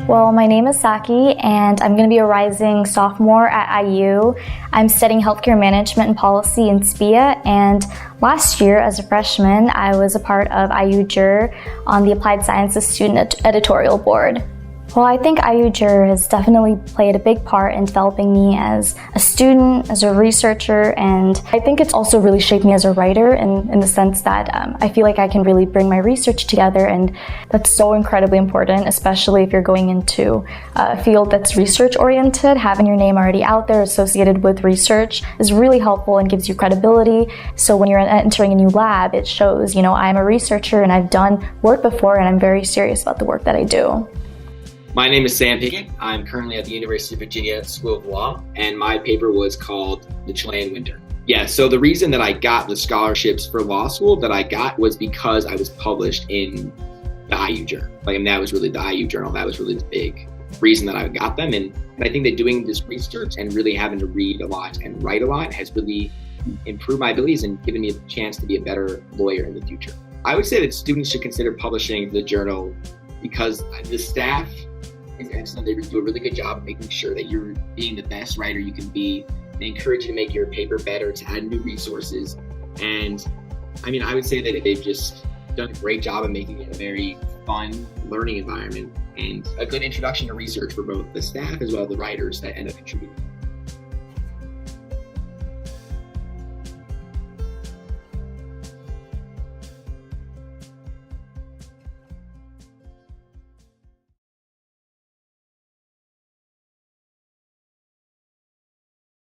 Well, my name is Saki, and I'm going to be a rising sophomore at IU. I'm studying healthcare management and policy in SPIA, and last year as a freshman, I was a part of iujur on the Applied Sciences Student Editorial Board. Well, I think iujur has definitely played a big part in developing me as a student, as a researcher, and I think it's also really shaped me as a writer in the sense that I feel like I can really bring my research together, and that's so incredibly important, especially if you're going into a field that's research-oriented. Having your name already out there associated with research is really helpful and gives you credibility. So when you're entering a new lab, it shows, I'm a researcher and I've done work before and I'm very serious about the work that I do. My name is Sam Pickett. I'm currently at the University of Virginia School of Law, and my paper was called The Chilean Winter. Yeah, so the reason that I got the scholarships for law school that I got was because I was published in the iujur. That was really the IU journal. That was really the big reason that I got them. And I think that doing this research and really having to read a lot and write a lot has really improved my abilities and given me a chance to be a better lawyer in the future. I would say that students should consider publishing the journal because the staff is excellent. They do a really good job of making sure that you're being the best writer you can be. They encourage you to make your paper better, to add new resources. And I would say that they've just done a great job of making it a very fun learning environment and a good introduction to research for both the staff as well as the writers that end up contributing.